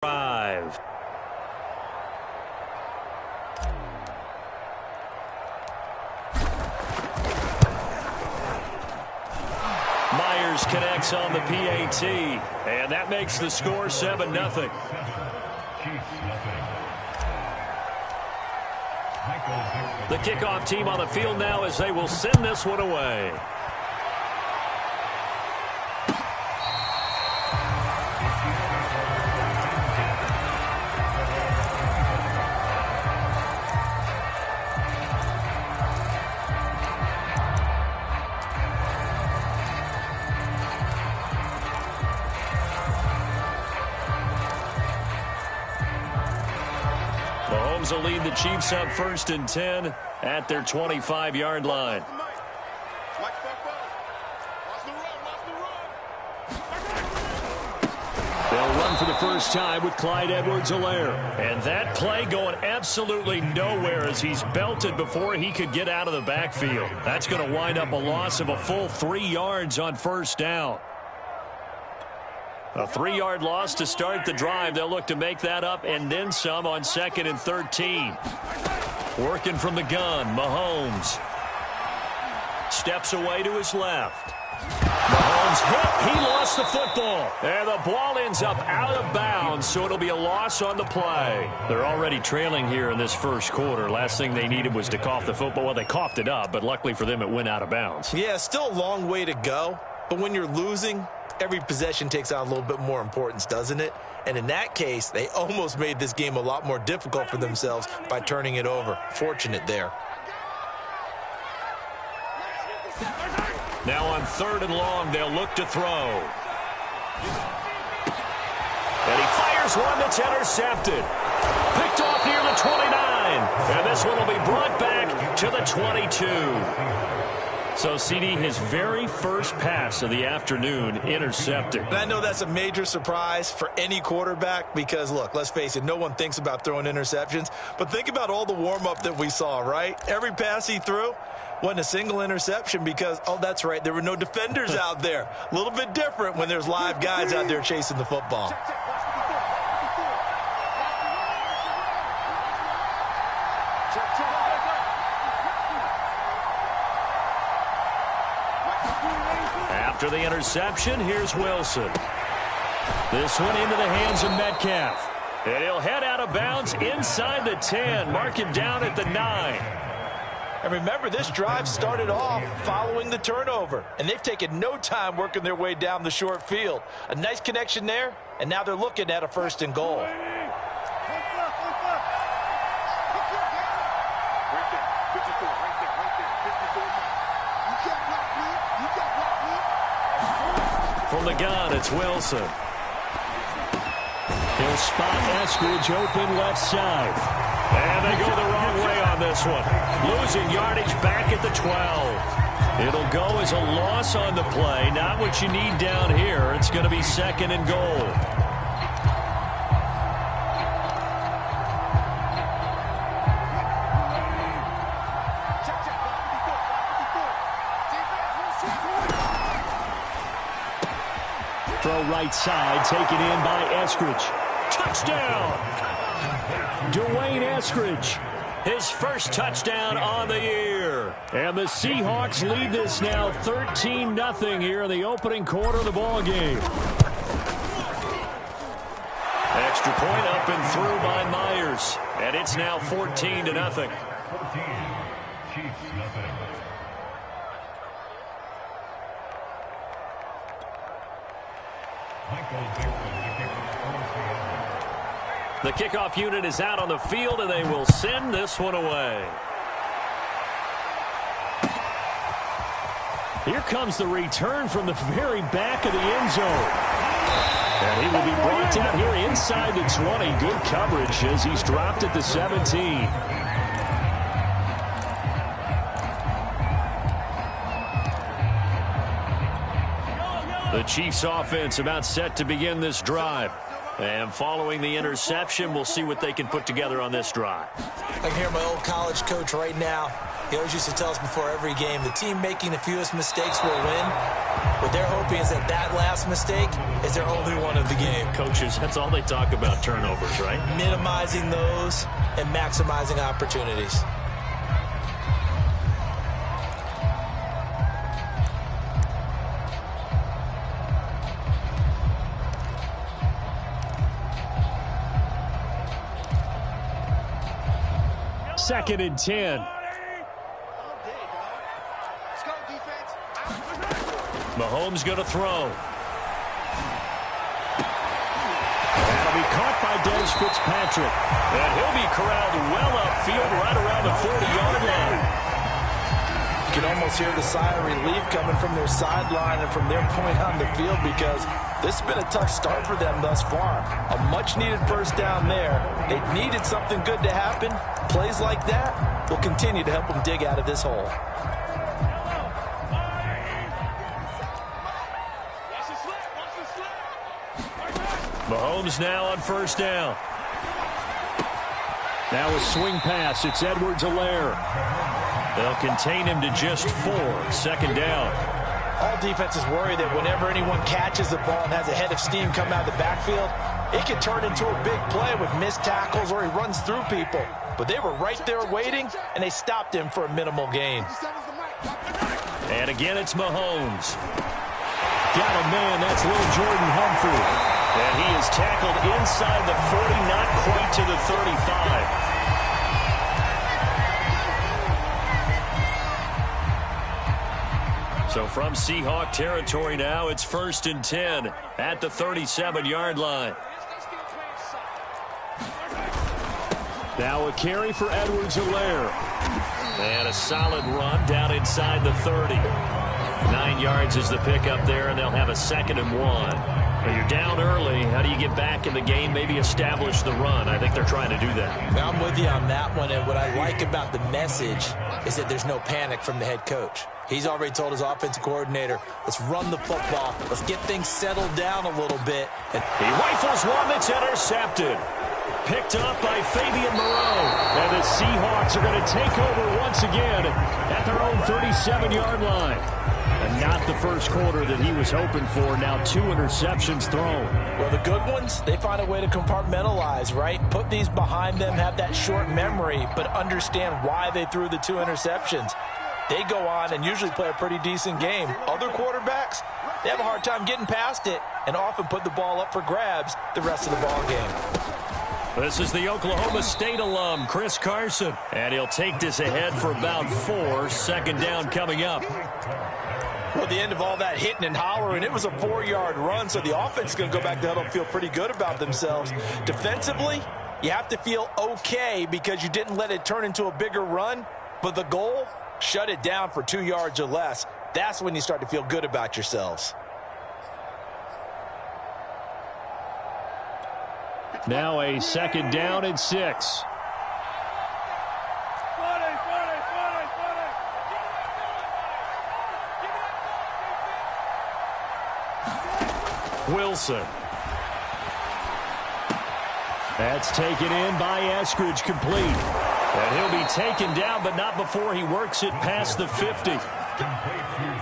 drive. Myers connects on the PAT, and that makes the score 7-0. The kickoff team on the field now as they will send this one away. Mahomes will lead the Chiefs up 1st and 10 at their 25-yard line. They'll run for the first time with Clyde Edwards-Helaire. And that play going absolutely nowhere as he's belted before he could get out of the backfield. That's going to wind up a loss of a full 3 yards on 1st down. A 3-yard loss to start the drive. They'll look to make that up and then some on 2nd and 13. Working from the gun, Mahomes. Steps away to his left. Mahomes hit. He lost the football. And the ball ends up out of bounds, so it'll be a loss on the play. They're already trailing here in this first quarter. Last thing they needed was to cough the football. Well, they coughed it up, but luckily for them, it went out of bounds. Yeah, still a long way to go. But when you're losing, every possession takes on a little bit more importance, doesn't it? And in that case, they almost made this game a lot more difficult for themselves by turning it over. Fortunate there. Now on 3rd and long, they'll look to throw. And he fires one that's intercepted. Picked off near the 29. And this one will be brought back to the 22. So, CD, his very first pass of the afternoon intercepted. And I know that's a major surprise for any quarterback because, look, let's face it, no one thinks about throwing interceptions. But think about all the warm-up that we saw, right? Every pass he threw wasn't a single interception because, oh, that's right, there were no defenders out there. A little bit different when there's live guys out there chasing the football. After the interception, here's Wilson. This one into the hands of Metcalf. And he'll head out of bounds inside the 10. Mark him down at the 9. And remember, this drive started off following the turnover. And they've taken no time working their way down the short field. A nice connection there, and now they're looking at a 1st and goal. From the gun, it's Wilson. He'll spot Eskridge open left side. And they go the wrong way on this one. Losing yardage back at the 12. It'll go as a loss on the play. Not what you need down here. It's going to be 2nd and goal. Throw right side, taken in by Eskridge. Touchdown! Dwayne Eskridge, his first touchdown on the year. And the Seahawks lead this now 13-0 here in the opening quarter of the ball game. Extra point up and through by Myers. And it's now 14-0. The kickoff unit is out on the field, and they will send this one away. Here comes the return from the very back of the end zone. And he will be brought down here inside the 20. Good coverage as he's dropped at the 17. The Chiefs offense about set to begin this drive. And following the interception, we'll see what they can put together on this drive. I can hear my old college coach right now. He always used to tell us before every game, the team making the fewest mistakes will win. What they're hoping is that that last mistake is their only one of the game. Coaches, that's all they talk about, turnovers, right? Minimizing those and maximizing opportunities. Second and 10. Mahomes going to throw. That'll be caught by Des Fitzpatrick. And he'll be corralled well upfield right around the 40-yard line. You can almost hear the sigh of relief coming from their sideline and from their point on the field, because this has been a tough start for them thus far. A much-needed first down there. They needed something good to happen. Plays like that will continue to help them dig out of this hole. Mahomes now on first down. Now a swing pass. It's Edwards-Helaire. They'll contain him to just 4. Second down. All defenses worry that whenever anyone catches the ball and has a head of steam come out of the backfield, it can turn into a big play with missed tackles or he runs through people. But they were right there waiting, and they stopped him for a minimal gain. And again, it's Mahomes. Got a man. That's little Jordan Humphrey. And he is tackled inside the 40, not quite to the 35. So from Seahawk territory now, it's first and 10 at the 37-yard line. Now a carry for Edwards-Helaire. And a solid run down inside the 30. 9 yards is the pickup there, and they'll have a 2nd and 1. But you're down early. How do you get back in the game, maybe establish the run? I think they're trying to do that. Now, I'm with you on that one, and what I like about the message is that there's no panic from the head coach. He's already told his offensive coordinator, let's run the football. Let's get things settled down a little bit. And he rifles one that's intercepted. Picked up by Fabian Moreau. And the Seahawks are going to take over once again at their own 37-yard line. And not the first quarter that he was hoping for. Now 2 interceptions thrown. Well, the good ones, they find a way to compartmentalize, right? Put these behind them, have that short memory, but understand why they threw the 2 interceptions. They go on and usually play a pretty decent game. Other quarterbacks, they have a hard time getting past it and often put the ball up for grabs the rest of the ball game. This is the Oklahoma State alum, Chris Carson. And he'll take this ahead for about 4. Second down coming up. Well, the end of all that hitting and hollering, it was a 4-yard run, so the offense is going to go back to the huddle and feel pretty good about themselves. Defensively, you have to feel okay because you didn't let it turn into a bigger run, but the goal, shut it down for 2 yards or less. That's when you start to feel good about yourselves. Now a 2nd down and 6. Wilson. That's taken in by Eskridge, complete. And he'll be taken down, but not before he works it past the 50.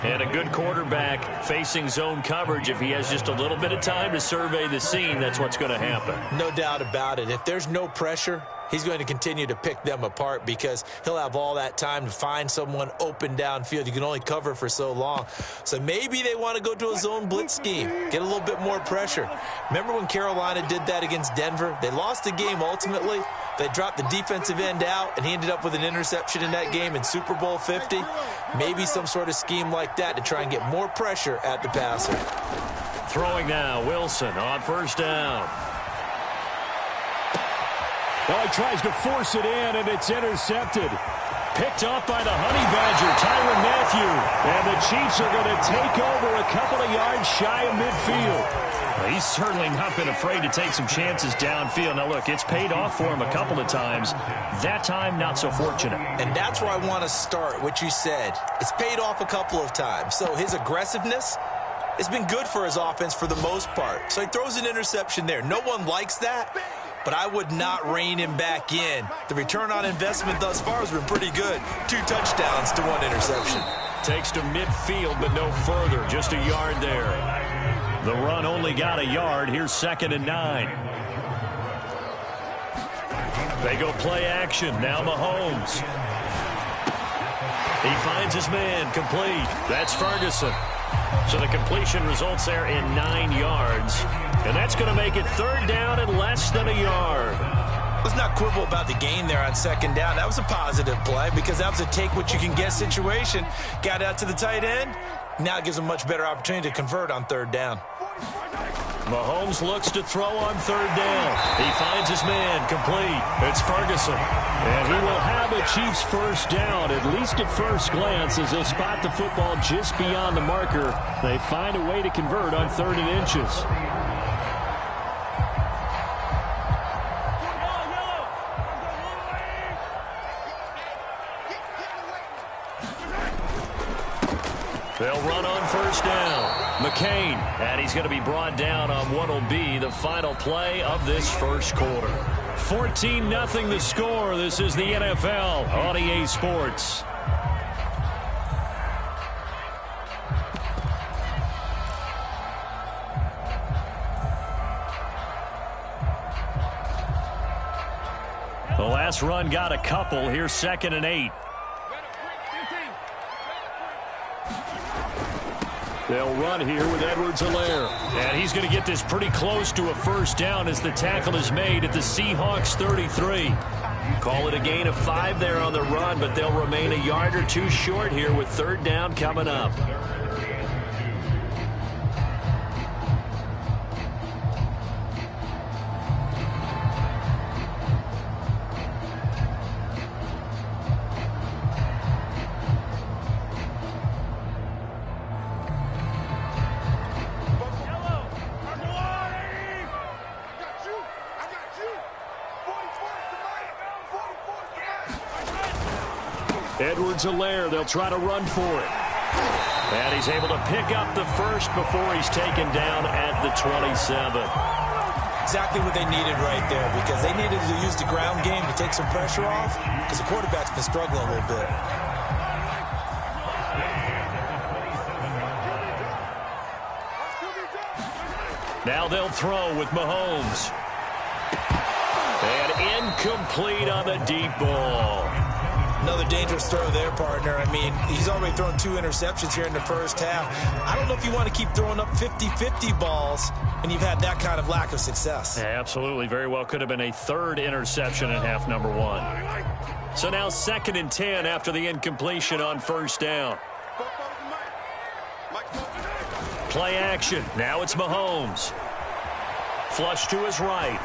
And a good quarterback facing zone coverage. If he has just a little bit of time to survey the scene, that's what's going to happen. No doubt about it. If there's no pressure, he's going to continue to pick them apart because he'll have all that time to find someone open downfield. You can only cover for so long. So maybe they want to go to a zone blitz scheme, get a little bit more pressure. Remember when Carolina did that against Denver? They lost the game ultimately. They dropped the defensive end out, and he ended up with an interception in that game in Super Bowl 50. Maybe some sort of scheme like that to try and get more pressure at the passer. Throwing now, Wilson on first down. Well, he tries to force it in, and it's intercepted. Picked off by the Honey Badger, Tyrann Mathieu. And the Chiefs are going to take over a couple of yards shy of midfield. Well, he's certainly not been afraid to take some chances downfield. Now, look, it's paid off for him a couple of times. That time, not so fortunate. And that's where I want to start, what you said. It's paid off a couple of times. So his aggressiveness has been good for his offense for the most part. So he throws an interception there. No one likes that. but I would not rein him back in. The return on investment thus far has been pretty good. 2 touchdowns to 1 interception. Takes to midfield, but no further. Just a yard there. The run only got a yard. Here's 2nd and 9. They go play action. Now Mahomes. He finds his man. Complete. That's Ferguson. So the completion results there in 9 yards. And that's going to make it 3rd down and less than a yard. Let's not quibble about the gain there on 2nd down. That was a positive play because that was a take-what-you-can-get situation. Got out to the tight end. Now it gives him a much better opportunity to convert on 3rd down. Mahomes looks to throw on 3rd down. He finds his man. Complete. It's Ferguson. And he will have a Chiefs 1st down, at least at first glance, as they'll spot the football just beyond the marker. They find a way to convert on 3rd and inches. They'll run on 1st down. McCain, and he's going to be brought down on what will be the final play of this 1st quarter. 14-0 the score. This is the NFL on EA Sports. The last run got a couple. Here's 2nd and 8. They'll run here with Edwards-Helaire. And he's going to get this pretty close to a 1st down as the tackle is made at the Seahawks 33. Call it a gain of 5 there on the run, but they'll remain a yard or 2 short here with 3rd down coming up. Edwards-Helaire, they'll try to run for it. And he's able to pick up the 1st before he's taken down at the 27. Exactly what they needed right there, because they needed to use the ground game to take some pressure off, because the quarterback's been struggling a little bit. Now they'll throw with Mahomes. And incomplete on the deep ball. Another dangerous throw there, partner. I mean, he's already thrown 2 interceptions here in the 1st half. I don't know if you want to keep throwing up 50-50 balls when you've had that kind of lack of success. Yeah, absolutely. Very well could have been a 3rd interception in half number 1. So now 2nd and 10 after the incompletion on 1st down. Play action. Now it's Mahomes. Flush to his right.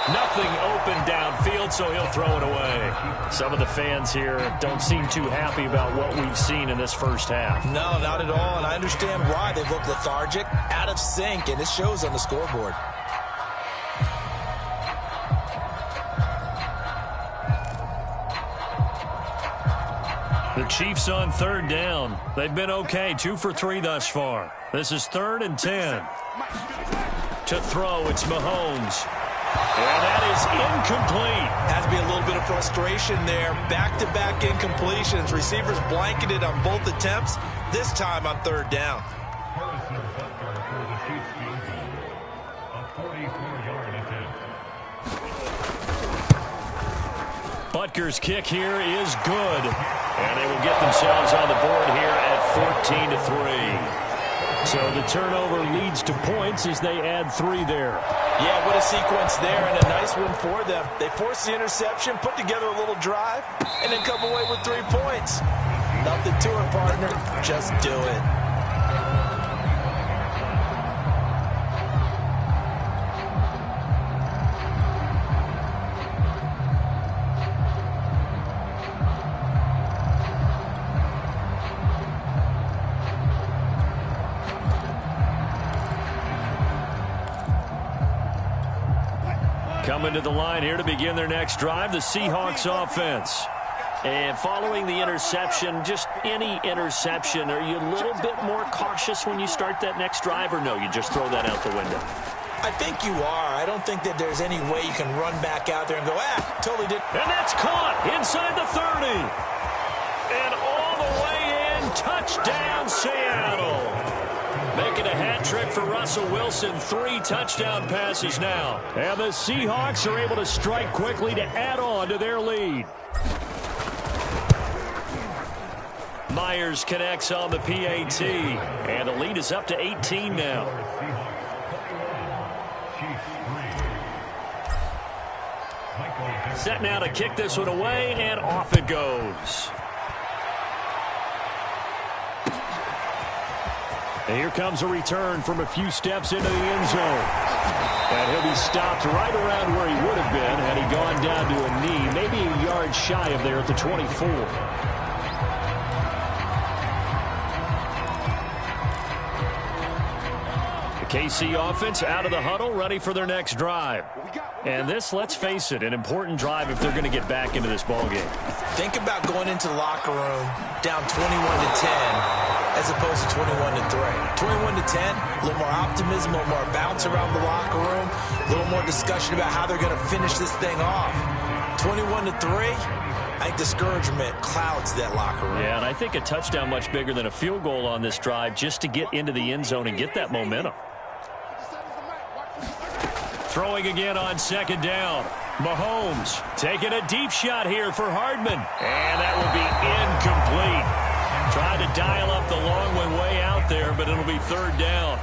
Nothing open downfield, so he'll throw it away. Some of the fans here don't seem too happy about what we've seen in this 1st half. No, not at all, and I understand why. They've looked lethargic, out of sync, and it shows on the scoreboard. The Chiefs on 3rd down. They've been okay, 2 for 3 thus far. This is 3rd and 10. To throw, it's Mahomes. And that is incomplete. Has to be a little bit of frustration there. Back-to-back incompletions. Receivers blanketed on both attempts, this time on 3rd down. Butker's kick here is good. And they will get themselves on the board here at 14-3. So the turnover leads to points as they add 3 there. Yeah, what a sequence there, and a nice one for them. They force the interception, put together a little drive, and then come away with 3 points. Nothing to it, partner. Just do it. Coming to the line here to begin their next drive, the Seahawks offense. And following the interception, just any interception, are you a little bit more cautious when you start that next drive, or no, you just throw that out the window? I think you are. I don't think that there's any way you can run back out there and go, totally did. And that's caught inside the 30. And all the way in, touchdown Seattle. Making a hat trick for Russell Wilson. 3 touchdown passes now. And the Seahawks are able to strike quickly to add on to their lead. Myers connects on the PAT. And the lead is up to 18 now. Set now to kick this one away, and off it goes. And here comes a return from a few steps into the end zone. And he'll be stopped right around where he would have been had he gone down to a knee, maybe a yard shy of there at the 24. KC offense out of the huddle, ready for their next drive. And this, let's face it, an important drive if they're going to get back into this ballgame. Think about going into the locker room down 21-10 as opposed to 21-3. 21-10, a little more optimism, a little more bounce around the locker room, a little more discussion about how they're going to finish this thing off. 21-3, I think discouragement clouds that locker room. Yeah, and I think a touchdown much bigger than a field goal on this drive just to get into the end zone and get that momentum. Throwing again on second down. Mahomes taking a deep shot here for Hardman. And that will be incomplete. Trying to dial up the long one way out there, but it'll be third down.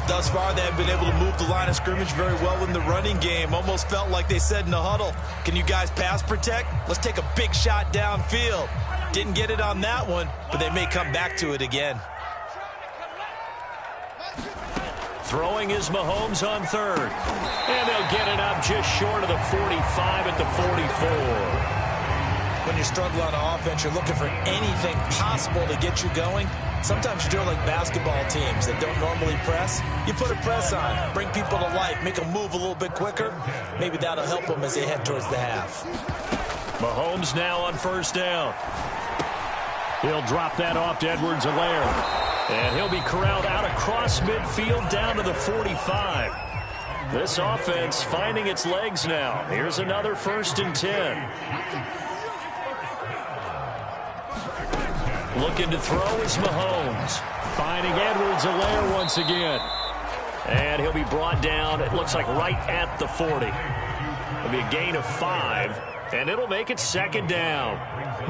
Thus far, they have been able to move the line of scrimmage very well in the running game. Almost felt like they said in the huddle, can you guys pass protect? Let's take a big shot downfield. Didn't get it on that one, but they may come back to it again. Throwing is Mahomes on third. And they'll get it up just short of the 45 at the 44. When you're struggling on offense, you're looking for anything possible to get you going. Sometimes you do it like basketball teams that don't normally press. You put a press on, bring people to life, make them move a little bit quicker. Maybe that'll help them as they head towards the half. Mahomes now on first down. He'll drop that off to Edwards-Helaire. And he'll be corralled out across midfield down to the 45. This offense finding its legs now. Here's another 1st and 10. Looking to throw is Mahomes. Finding Edwards-Helaire once again. And he'll be brought down, it looks like right at the 40. It'll be a gain of 5. And it'll make it second down.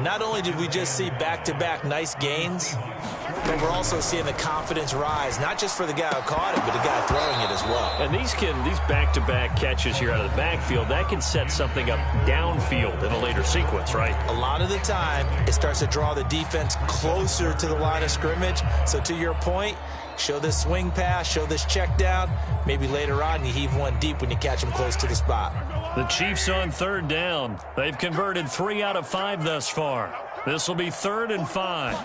Not only did we just see back-to-back nice gains, but we're also seeing the confidence rise, not just for the guy who caught it, but the guy throwing it as well. And these back-to-back catches here out of the backfield, that can set something up downfield in a later sequence, right? A lot of the time, it starts to draw the defense closer to the line of scrimmage. So to your point, show this swing pass, show this check down. Maybe later on you heave one deep when you catch them close to the spot. The Chiefs on third down. They've converted 3 out of 5 thus far. This will be 3rd and 5.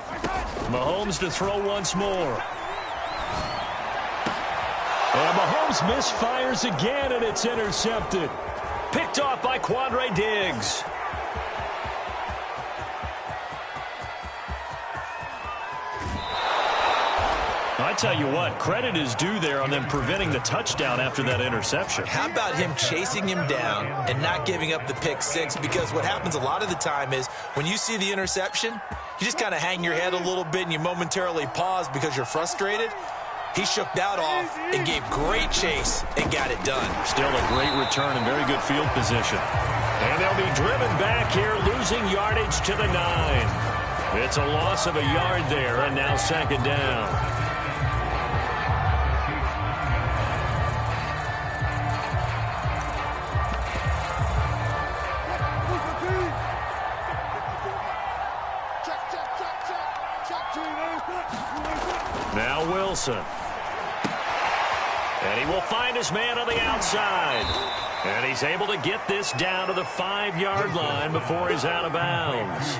Mahomes to throw once more. And Mahomes misfires again, and it's intercepted. Picked off by Quandre Diggs. I tell you what, credit is due there on them preventing the touchdown after that interception. How about him chasing him down and not giving up the pick six? Because what happens a lot of the time is when you see the interception, you just kind of hang your head a little bit and you momentarily pause because you're frustrated. He shook that off and gave great chase and got it done. Still a great return and very good field position. And they'll be driven back here, losing yardage to the 9. It's a loss of a yard there, and now second down. Now Wilson. And he will find his man on the outside. And he's able to get this down to the 5-yard line before he's out of bounds.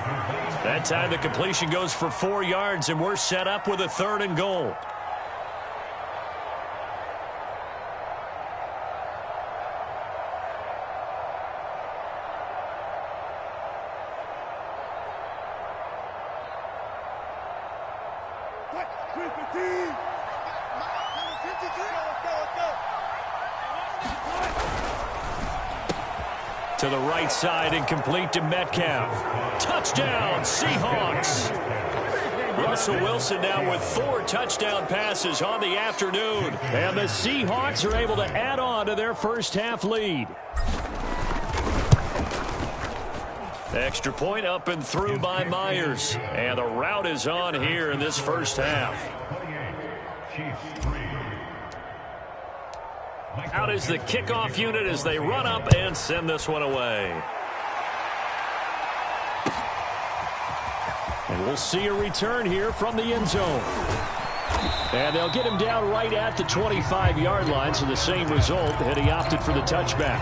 That time the completion goes for 4 yards, and we're set up with a 3rd and goal. To the right side and complete to Metcalf. Touchdown, Seahawks. Russell Wilson now with 4 touchdown passes on the afternoon. And the Seahawks are able to add on to their first half lead. Extra point up and through by Myers. And the route is on here in this first half. Out is the kickoff unit as they run up and send this one away. And we'll see a return here from the end zone. And they'll get him down right at the 25-yard line, so the same result, and he opted for the touchback.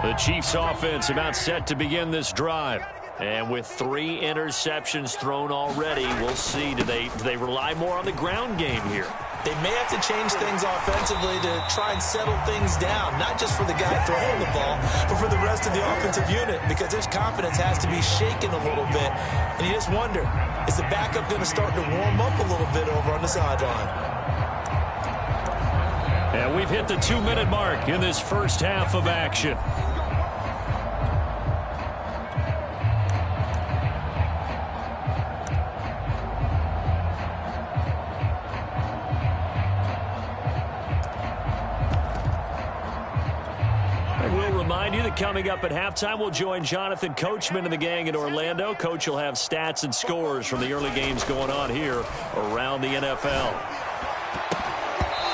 The Chiefs offense about set to begin this drive. And with 3 interceptions thrown already, we'll see, do they rely more on the ground game here? They may have to change things offensively to try and settle things down, not just for the guy throwing the ball, but for the rest of the offensive unit, because his confidence has to be shaken a little bit. And you just wonder, is the backup going to start to warm up a little bit over on the sideline? And we've hit the 2-minute mark in this first half of action. Coming up at halftime, we'll join Jonathan Coachman and the gang in Orlando. Coach will have stats and scores from the early games going on here around the NFL.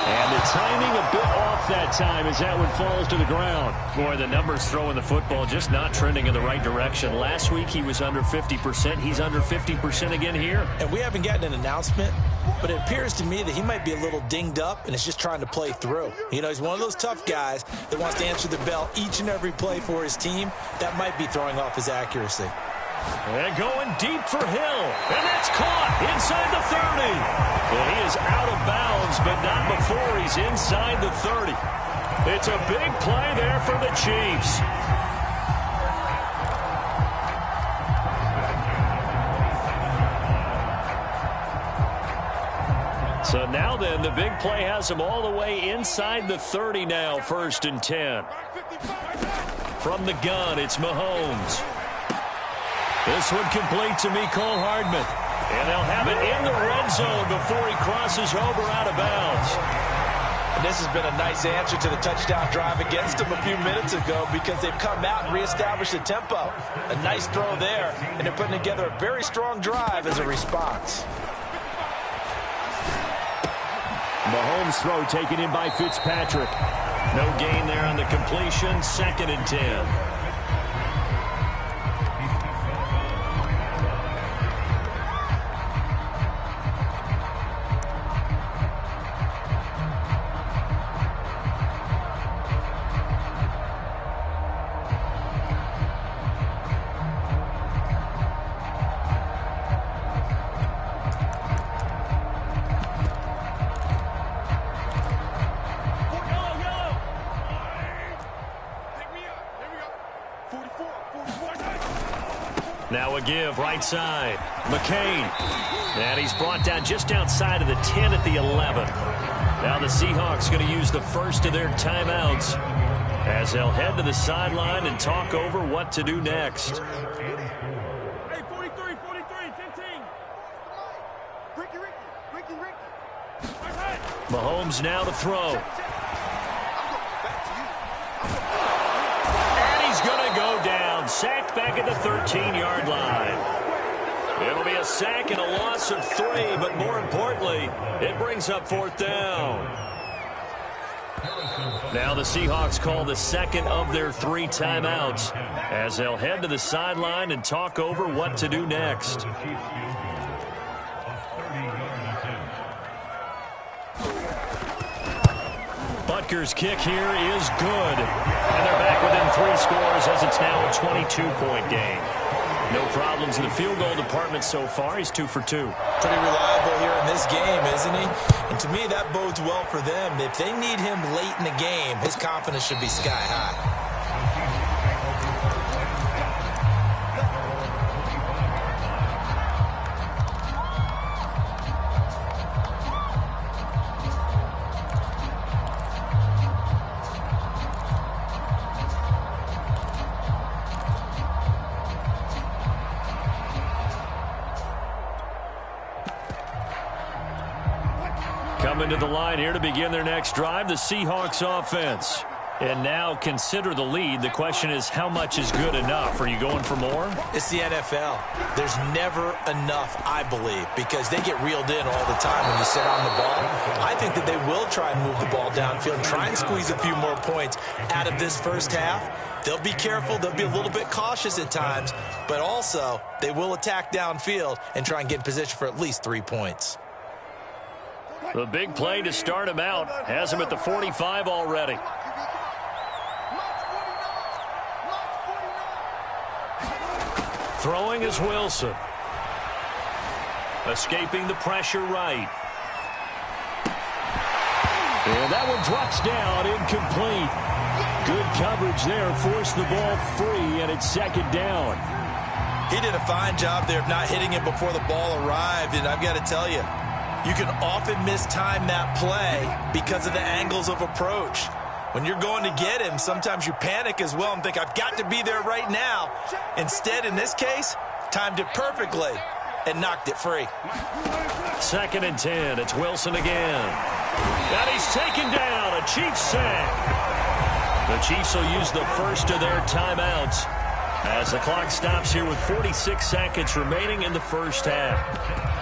And the timing a bit off that time as that one falls to the ground. Boy, the numbers throwing the football just not trending in the right direction. Last week he was under 50%. He's under 50% again here. And we haven't gotten an announcement, but it appears to me that he might be a little dinged up and is just trying to play through. You know, he's one of those tough guys that wants to answer the bell each and every play for his team. That might be throwing off his accuracy. And going deep for Hill. And that's caught inside the 30. Well, he is out of bounds, but not before he's inside the 30. It's a big play there for the Chiefs. So now then, the big play has him all the way inside the 30 now, 1st and 10. From the gun, it's Mahomes. This one complete to Mecole Hardman. And they'll have it in the red zone before he crosses over out of bounds. And this has been a nice answer to the touchdown drive against them a few minutes ago because they've come out and reestablished the tempo. A nice throw there, and they're putting together a very strong drive as a response. Mahomes' throw taken in by Fitzpatrick. No gain there on the completion. 2nd and 10. Now a give, right side. McCain. And he's brought down just outside of the 10 at the 11. Now the Seahawks going to use the first of their timeouts as they'll head to the sideline and talk over what to do next. Hey, 43, 15. Ricky. Mahomes now to throw. Going to go down. Sacked back at the 13-yard line. It'll be a sack and a loss of 3, but more importantly, it brings up 4th down. Now the Seahawks call the second of their 3 timeouts as they'll head to the sideline and talk over what to do next. Butker's kick here is good. And they're back within 3 scores as it's now a 22-point game. No problems in the field goal department so far. He's 2 for 2. Pretty reliable here in this game, isn't he? And to me, that bodes well for them. If they need him late in the game, his confidence should be sky high. coming to the line here to begin their next drive, the Seahawks offense. And now consider the lead. The question is, how much is good enough? Are you going for more? It's the NFL. There's never enough, I believe, because they get reeled in all the time when you sit on the ball. I think that they will try and move the ball downfield, try and squeeze a few more points out of this first half. They'll be careful. They'll be a little bit cautious at times, but also they will attack downfield and try and get in position for at least 3 points. The big play to start him out has him at the 45 already. Throwing is Wilson. Escaping the pressure right. And that one drops down, incomplete. Good coverage there, forced the ball free, and it's second down. He did a fine job there of not hitting it before the ball arrived, and I've got to tell you, you can often mistime that play because of the angles of approach. When you're going to get him, sometimes you panic as well and think, I've got to be there right now. Instead, in this case, timed it perfectly and knocked it free. Second and 10. It's Wilson again. And he's taken down. A Chiefs sack. The Chiefs will use the first of their timeouts as the clock stops here with 46 seconds remaining in the first half.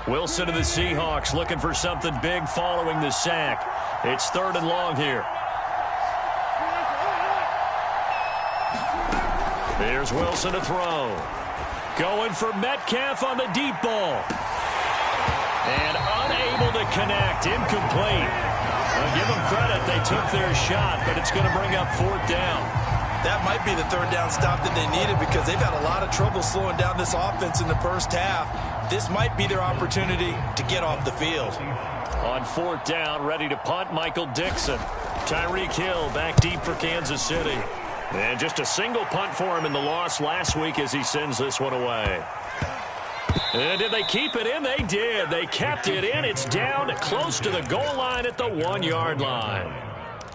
Wilson to the Seahawks looking for something big following the sack. It's third and long here. Here's Wilson to throw. Going for Metcalf on the deep ball. And unable to connect. Incomplete. Well, give them credit. They took their shot, but it's going to bring up fourth down. That might be the third down stop that they needed because they've had a lot of trouble slowing down this offense in the first half. This might be their opportunity to get off the field. On fourth down, ready to punt, Michael Dixon. Tyreek Hill back deep for Kansas City. And just a single punt for him in the loss last week as he sends this one away. And did they keep it in? They did. They kept it in. It's down close to the goal line at the 1-yard line.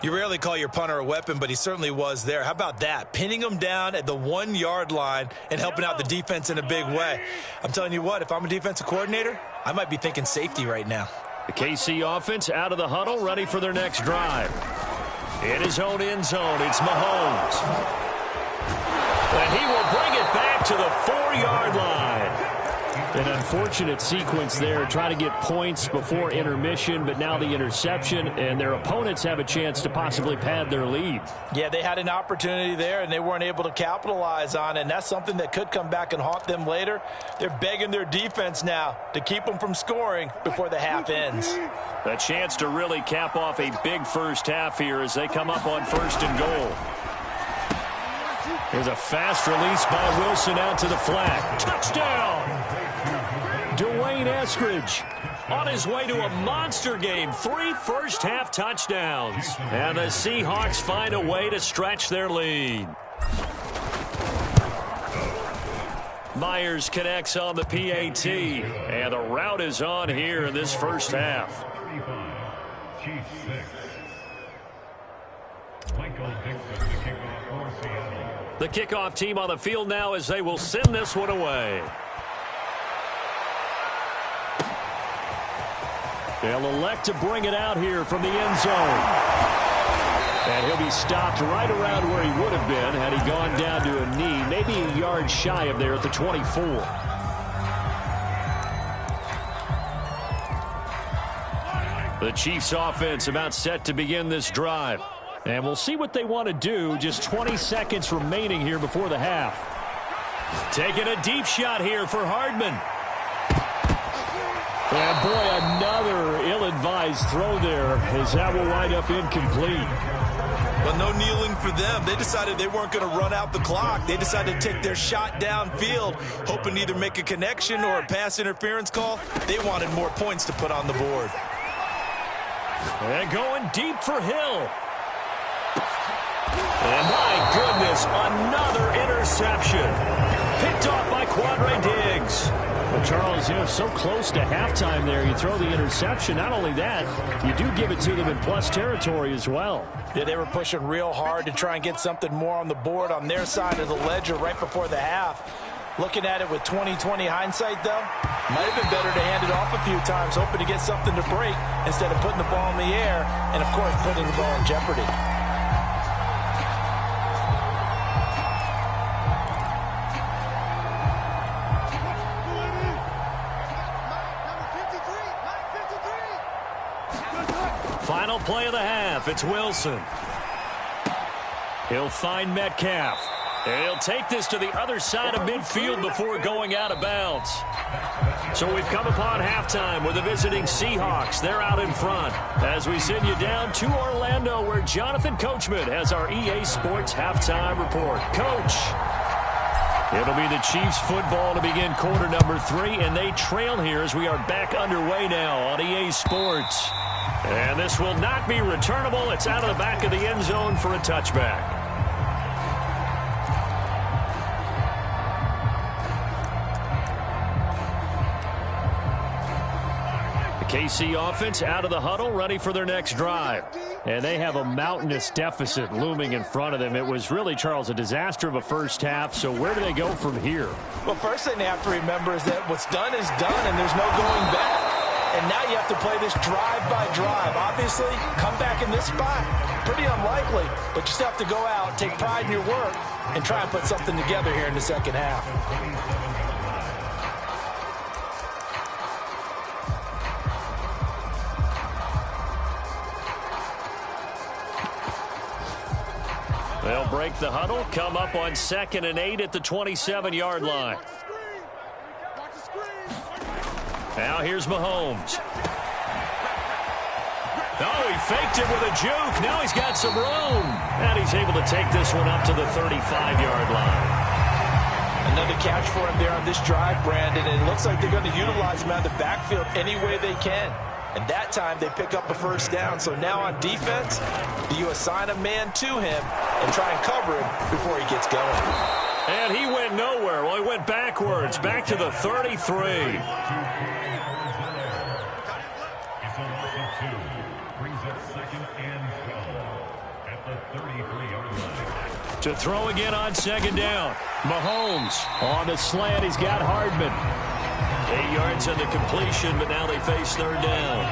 You rarely call your punter a weapon, but he certainly was there. How about that? Pinning him down at the 1-yard line and helping out the defense in a big way. I'm telling you what, if I'm a defensive coordinator, I might be thinking safety right now. The KC offense out of the huddle, ready for their next drive. In his own end zone, it's Mahomes. And he will bring it back to the 4-yard line. An unfortunate sequence there, trying to get points before intermission, but now the interception, and their opponents have a chance to possibly pad their lead. Yeah, they had an opportunity there, and they weren't able to capitalize on it, and that's something that could come back and haunt them later. They're begging their defense now to keep them from scoring before the half ends. A chance to really cap off a big first half here as they come up on first and goal. There's a fast release by Wilson out to the flat. Touchdown! Dwayne Eskridge on his way to a monster game. 3 first-half touchdowns. And the Seahawks find a way to stretch their lead. Myers connects on the PAT. And the route is on here in this first half. The kickoff team on the field now as they will send this one away. They'll elect to bring it out here from the end zone. And he'll be stopped right around where he would have been had he gone down to a knee, maybe a yard shy of there at the 24. The Chiefs offense about set to begin this drive. And we'll see what they want to do. Just 20 seconds remaining here before the half. Taking a deep shot here for Hardman. And boy, another ill-advised throw there as that will wind up incomplete. Well, no kneeling for them. They decided they weren't going to run out the clock. They decided to take their shot downfield, hoping to either make a connection or a pass interference call. They wanted more points to put on the board. And going deep for Hill. And my goodness, another interception. Picked off by Quadre Diggs. We'll try Charles, so close to halftime there. You throw the interception. Not only that, you do give it to them in plus territory as well. Yeah, they were pushing real hard to try and get something more on the board on their side of the ledger right before the half. Looking at it with 20/20 hindsight, though, might have been better to hand it off a few times, hoping to get something to break instead of putting the ball in the air and, of course, putting the ball in jeopardy. Final play of the half. It's Wilson. He'll find Metcalf. And he'll take this to the other side of midfield before going out of bounds. So we've come upon halftime with the visiting Seahawks. They're out in front as we send you down to Orlando, where Jonathan Coachman has our EA Sports halftime report. Coach. It'll be the Chiefs football to begin quarter number 3, and they trail here as we are back underway now on EA Sports. And this will not be returnable. It's out of the back of the end zone for a touchback. KC offense out of the huddle, ready for their next drive. And they have a mountainous deficit looming in front of them. It was really, Charles, a disaster of a first half. So where do they go from here? Well, first thing they have to remember is that what's done is done, and there's no going back. And now you have to play this drive by drive. Obviously, come back in this spot, pretty unlikely. But you still have to go out, take pride in your work, and try and put something together here in the second half. They'll break the huddle, come up on 2nd and 8 at the 27-yard line. Now here's Mahomes. Oh, he faked it with a juke. Now he's got some room. And he's able to take this one up to the 35-yard line. Another catch for him there on this drive, Brandon. And it looks like they're going to utilize him out of the backfield any way they can. And that time they pick up a first down. So now on defense, you assign a man to him and try and cover him before he gets going. And he went nowhere. Well, he went backwards, back to the 33. To throw again on 2nd down. Mahomes on the slant. He's got Hardman. 8 yards on the completion, but now they face 3rd down.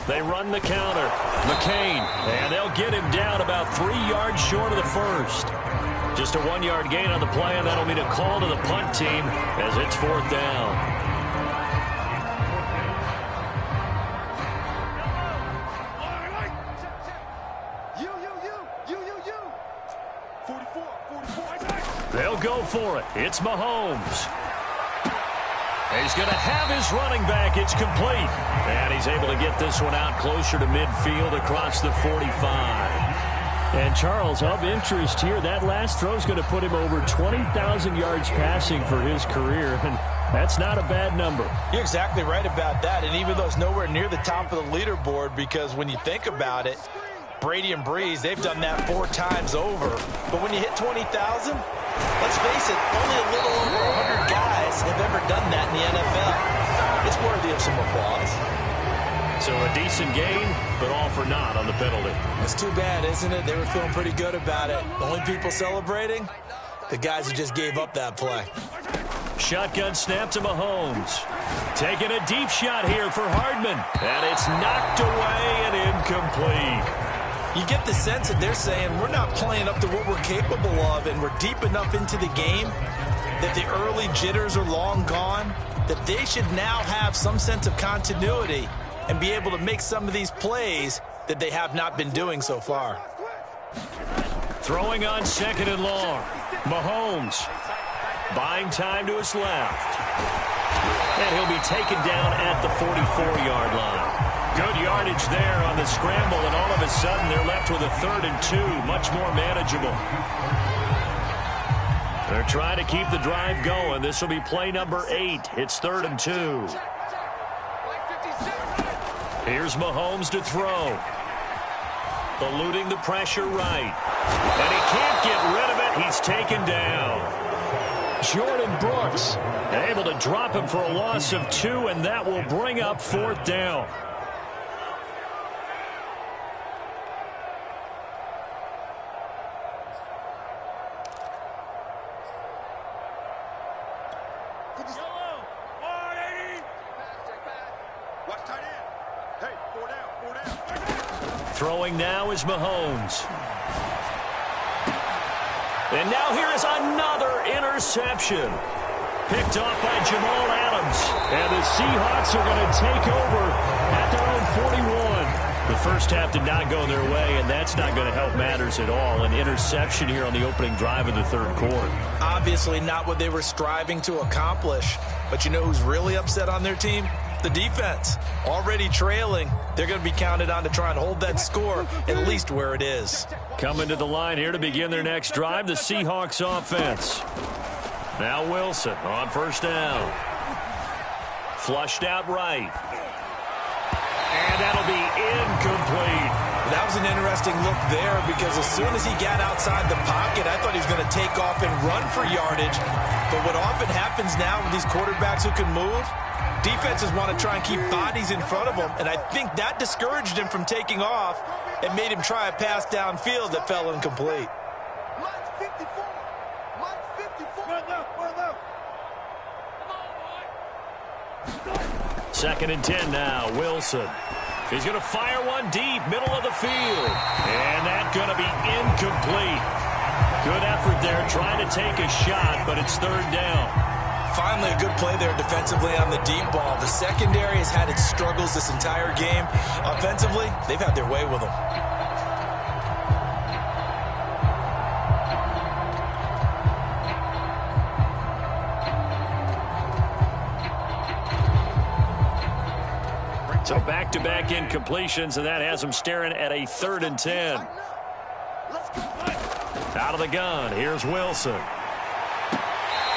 They run the counter. McCain, and they'll get him down about 3 yards short of the first. Just a 1-yard gain on the play, and that'll mean a call to the punt team as it's 4th down. They'll go for it. It's Mahomes. He's going to have his running back. It's complete. And he's able to get this one out closer to midfield across the 45. And, Charles, of interest here, that last throw is going to put him over 20,000 yards passing for his career. And that's not a bad number. You're exactly right about that. And even though it's nowhere near the top of the leaderboard, because when you think about it, Brady and Breeze, they've done that 4 times over. But when you hit 20,000, let's face it, only a little over 100 guys have ever done that in the NFL. It's worthy of some applause. So a decent gain, but all for naught on the penalty. It's too bad, isn't it? They were feeling pretty good about it. The only people celebrating, the guys who just gave up that play. Shotgun snap to Mahomes. Taking a deep shot here for Hardman. And it's knocked away and incomplete. You get the sense that they're saying we're not playing up to what we're capable of, and we're deep enough into the game that the early jitters are long gone, that they should now have some sense of continuity and be able to make some of these plays that they have not been doing so far. Throwing on 2nd and long. Mahomes buying time to his left. And he'll be taken down at the 44-yard line. Good yardage there on the scramble, and all of a sudden they're left with a 3rd and 2, much more manageable. They're trying to keep the drive going. This will be play number 8. It's 3rd and 2. Here's Mahomes to throw. Eluding the pressure right. And he can't get rid of it. He's taken down. Jordan Brooks able to drop him for a loss of 2, and that will bring up 4th down. Throwing now is Mahomes. And now here is another interception. Picked off by Jamal Adams. And the Seahawks are going to take over at their own 41. The first half did not go their way, and that's not going to help matters at all. An interception here on the opening drive of the 3rd quarter. Obviously not what they were striving to accomplish. But you know who's really upset on their team? The defense. Already trailing. They're going to be counted on to try and hold that score at least where it is. Coming to the line here to begin their next drive, the Seahawks offense. Now Wilson on 1st down. Flushed out right. And that'll be incomplete. That was an interesting look there because as soon as he got outside the pocket, I thought he was going to take off and run for yardage. But what often happens now with these quarterbacks who can move, defenses want to try and keep bodies in front of them, and I think that discouraged him from taking off and made him try a pass downfield that fell incomplete. Mine's 54. Mine's 54. Run up. Come on, boy. 2nd and 10 now. Wilson. He's going to fire one deep, middle of the field. And that's going to be incomplete. Good effort there trying to take a shot, but it's 3rd down. Finally, a good play there defensively on the deep ball. The secondary has had its struggles this entire game. Offensively, they've had their way with them. So back-to-back incompletions, and that has them staring at a 3rd and 10. Out of the gun, here's Wilson.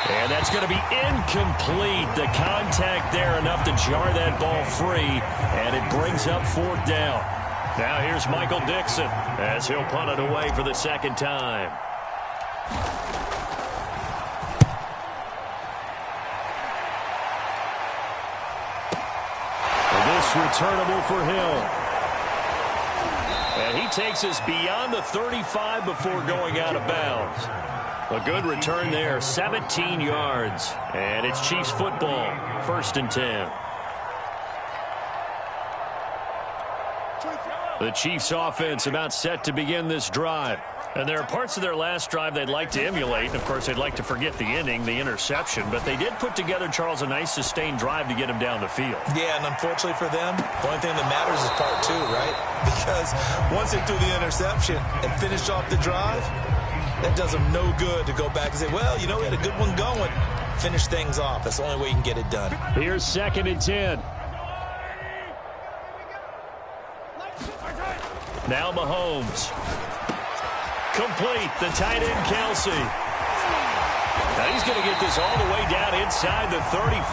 And that's going to be incomplete. The contact there enough to jar that ball free, and it brings up 4th down. Now here's Michael Dixon as he'll punt it away for the 2nd time. Returnable for Hill. And he takes us beyond the 35 before going out of bounds. A good return there, 17 yards. And it's Chiefs football, 1st and 10. The Chiefs offense about set to begin this drive. And there are parts of their last drive they'd like to emulate. And, of course, they'd like to forget the inning, the interception. But they did put together, Charles, a nice sustained drive to get him down the field. Yeah, and unfortunately for them, the only thing that matters is part 2, right? Because once they threw the interception and finished off the drive, that does them no good to go back and say, well, you know, we had a good one going. Finish things off. That's the only way you can get it done. Here's 2nd and 10. Now Mahomes. Complete, the tight end, Kelsey. Now he's going to get this all the way down inside the 35.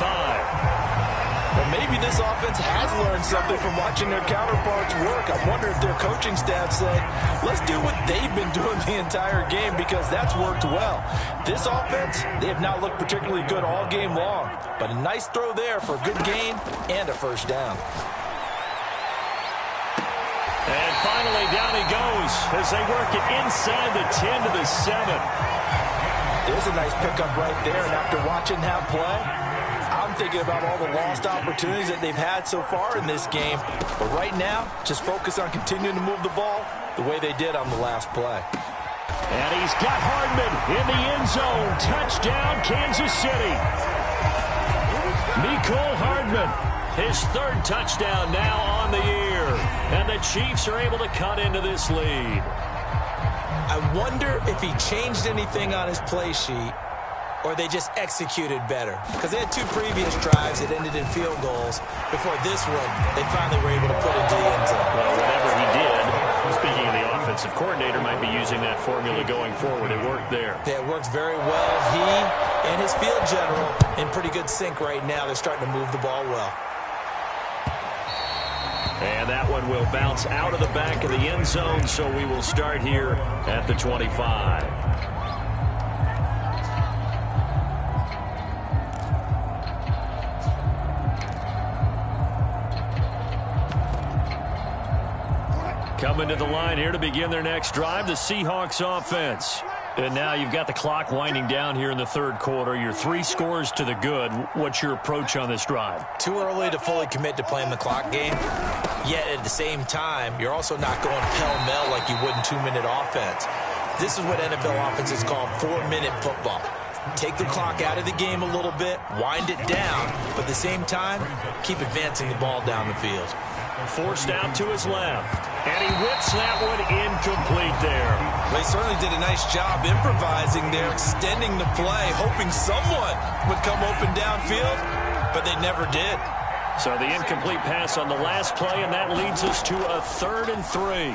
Well, maybe this offense has learned something from watching their counterparts work. I wonder if their coaching staff said, let's do what they've been doing the entire game because that's worked well. This offense, they have not looked particularly good all game long, but a nice throw there for a good gain and a 1st down. And finally, down he goes as they work it inside the 10 to the 7. There's a nice pickup right there, and after watching him play, I'm thinking about all the lost opportunities that they've had so far in this game. But right now, just focus on continuing to move the ball the way they did on the last play. And he's got Hardman in the end zone. Touchdown, Kansas City. Mecole Hardman, his 3rd touchdown now on the year. And the Chiefs are able to cut into this lead. I wonder if he changed anything on his play sheet or they just executed better. Because they had 2 previous drives that ended in field goals. Before this one, they finally were able to put into the end zone. Well, whatever he did, speaking of the offensive coordinator, might be using that formula going forward. It worked there. Yeah, it works very well. He and his field general in pretty good sync right now. They're starting to move the ball well. And that one will bounce out of the back of the end zone, so we will start here at the 25. Coming to the line here to begin their next drive, the Seahawks offense. And now you've got the clock winding down here in the third quarter. You're 3 scores to the good. What's your approach on this drive? Too early to fully commit to playing the clock game. Yet at the same time, you're also not going pell-mell like you would in 2-minute offense. This is what NFL offenses call 4-minute football. Take the clock out of the game a little bit, wind it down, but at the same time, keep advancing the ball down the field. Forced out to his left. And he whips that one incomplete there. They certainly did a nice job improvising there, extending the play, hoping someone would come open downfield, but they never did. So the incomplete pass on the last play, and that leads us to a 3rd and 3.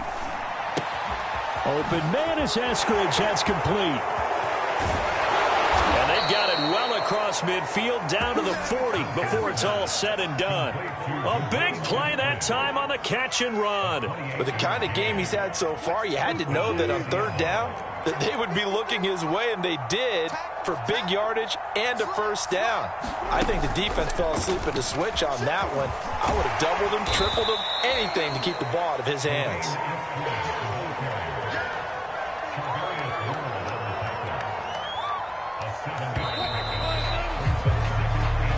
Open man is Eskridge. That's complete. And they've got it well across midfield down to the 40 before it's all said and done. A big play that time on the catch and run. With the kind of game he's had so far, you had to know that on 3rd down that they would be looking his way, and they did, for big yardage and a 1st down. I think the defense fell asleep at the switch on that one. I would have doubled him, tripled him, anything to keep the ball out of his hands.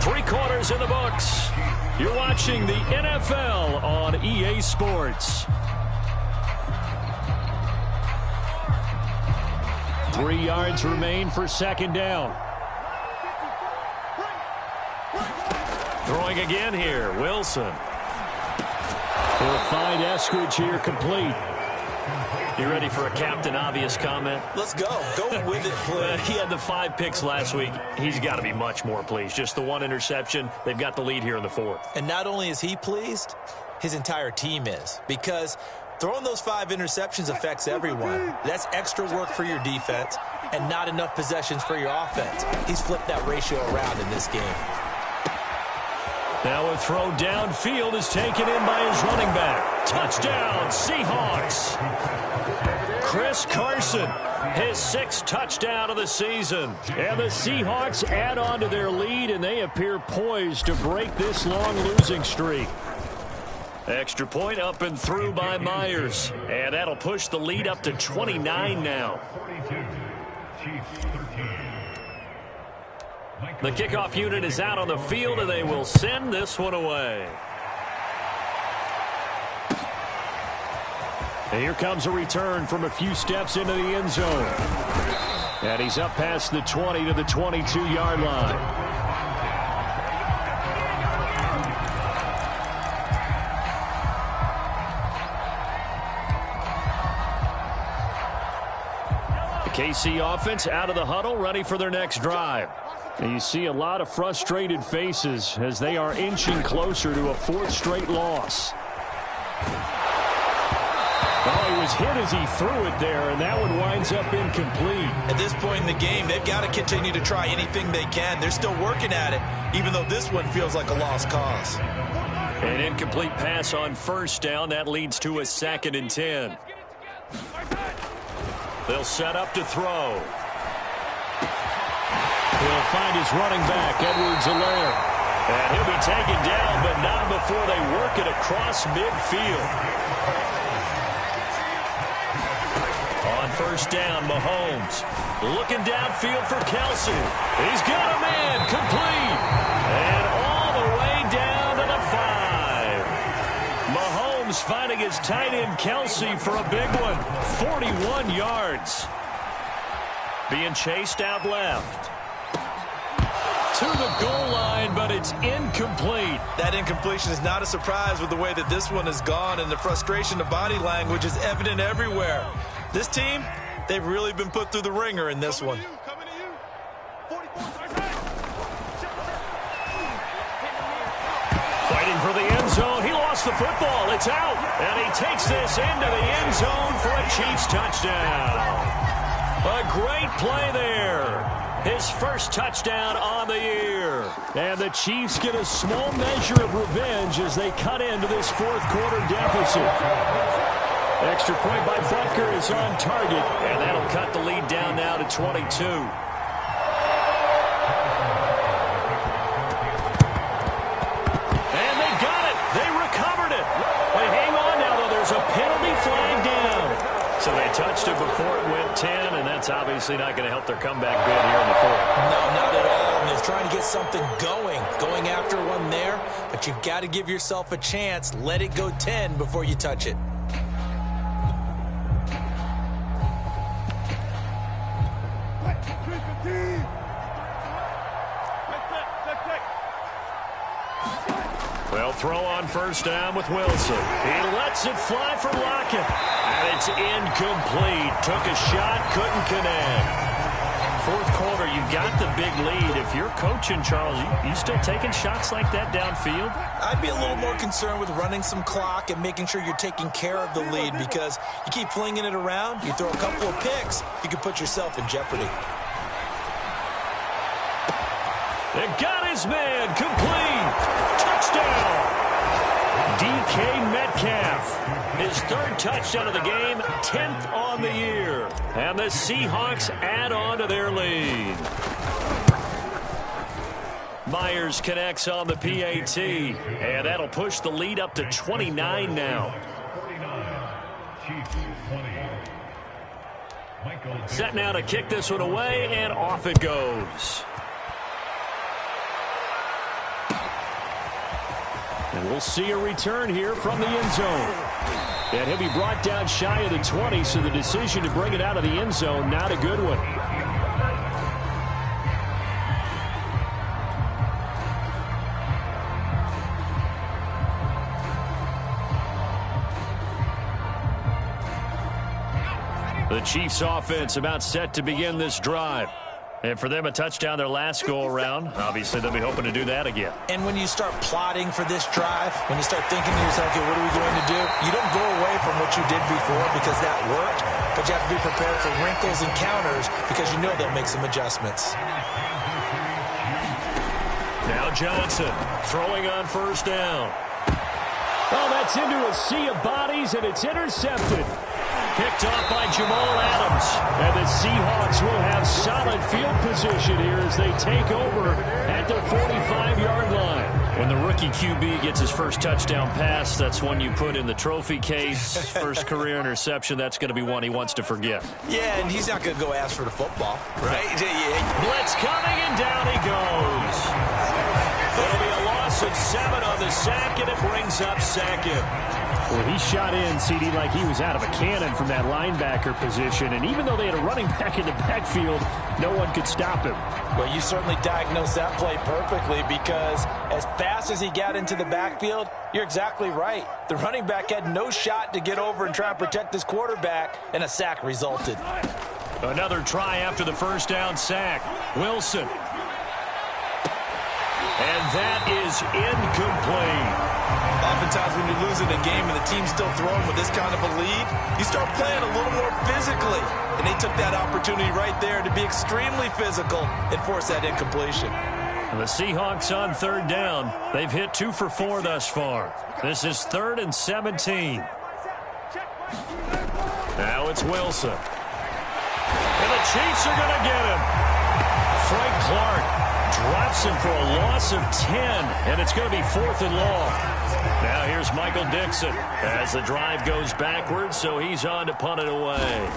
Three quarters in the books. You're watching the NFL on EA Sports. 3 yards remain for 2nd down. Throwing again here, Wilson. He'll find Eskridge here complete. You ready for a Captain Obvious comment? Let's go. Go with it, please. He had the 5 picks last week. He's got to be much more pleased. Just the 1 interception. They've got the lead here in the 4th. And not only is he pleased, his entire team is. Because throwing those 5 interceptions affects everyone. That's extra work for your defense and not enough possessions for your offense. He's flipped that ratio around in this game. Now a throw downfield is taken in by his running back. Touchdown, Seahawks. Chris Carson, his 6th touchdown of the season. And the Seahawks add on to their lead, and they appear poised to break this long losing streak. Extra point up and through by Myers. And that'll push the lead up to 29 now. The kickoff unit is out on the field, and they will send this one away. And here comes a return from a few steps into the end zone. And he's up past the 20 to the 22-yard line. The KC offense out of the huddle, ready for their next drive. And you see a lot of frustrated faces as they are inching closer to a 4th straight loss. Oh, he was hit as he threw it there, and that one winds up incomplete. At this point in the game, they've got to continue to try anything they can. They're still working at it, even though this one feels like a lost cause. An incomplete pass on 1st down. That leads to a 2nd and 10. They'll set up to throw. He'll find his running back, Edwards-Helaire. And he'll be taken down, but not before they work it across midfield. On 1st down, Mahomes looking downfield for Kelsey. He's got a man complete. And all the way down to the 5. Mahomes finding his tight end Kelsey for a big one. 41 yards. Being chased out left. To the goal line, but it's incomplete. That incompletion is not a surprise with the way that this one has gone, and the frustration of body language is evident everywhere. This team, they've really been put through the ringer in this one. Fighting for the end zone. He lost the football. It's out. And he takes this into the end zone for a Chiefs touchdown. A great play there. his first touchdown on the year. And the Chiefs get a small measure of revenge as they cut into this fourth quarter deficit. Extra point by Butker is on target, and that'll cut the lead down now to 22. And they got it. They recovered it. They hang on now, though. There's a penalty flag down. So they touched it before it went 10, and that's obviously not going to help their comeback bid here in the fourth. No, not at all. And they're trying to get something going after one there. But you've got to give yourself a chance. Let it go 10 before you touch it. Well, throw on first down with Wilson. He lets it fly for Lockett. And it's incomplete. Took a shot, couldn't connect. Fourth quarter, you've got the big lead. If you're coaching, Charles, you still taking shots like that downfield? I'd be a little more concerned with running some clock and making sure you're taking care of the lead, because you keep flinging it around, you throw a couple of picks, you can put yourself in jeopardy. They got his man. Complete. Touchdown. DK Metcalf. His third touchdown of the game, 10th on the year. And the Seahawks add on to their lead. Myers connects on the PAT. And that'll push the lead up to 29 now. Set now to kick this one away, and off it goes. And we'll see a return here from the end zone. And he'll be brought down shy of the 20, so the decision to bring it out of the end zone, not a good one. The Chiefs offense about set to begin this drive. And for them, a touchdown their last go-around. Obviously, they'll be hoping to do that again. And when you start plotting for this drive, when you start thinking to yourself, okay, what are we going to do? You don't go away from what you did before because that worked, but you have to be prepared for wrinkles and counters because you know they'll make some adjustments. Now Johnson throwing on first down. Oh, that's into a sea of bodies, and it's intercepted. Picked off by Jamal Adams. And the Seahawks will have solid field position here as they take over at the 45-yard line. When the rookie QB gets his first touchdown pass, that's one you put in the trophy case. First career interception, that's going to be one he wants to forget. Yeah, and he's not going to go ask for the football, right? Blitz coming, and down he goes. It'll be a loss of 7 on the sack, and it brings up second. Well, he shot in, CD, like he was out of a cannon from that linebacker position. And even though they had a running back in the backfield, no one could stop him. Well, you certainly diagnosed that play perfectly, because as fast as he got into the backfield, you're exactly right. The running back had no shot to get over and try and protect his quarterback, and a sack resulted. Another try after the first down sack. Wilson. And that is incomplete. Oftentimes when you're losing a game and the team's still throwing with this kind of a lead, you start playing a little more physically. And they took that opportunity right there to be extremely physical and force that incompletion. The Seahawks on third down. They've hit 2 for 4 thus far. This is 3rd and 17. Now it's Wilson. And the Chiefs are going to get him. Frank Clark drops him for a loss of 10, and it's going to be 4th and long. Now here's Michael Dixon as the drive goes backwards, so he's on to punt it away.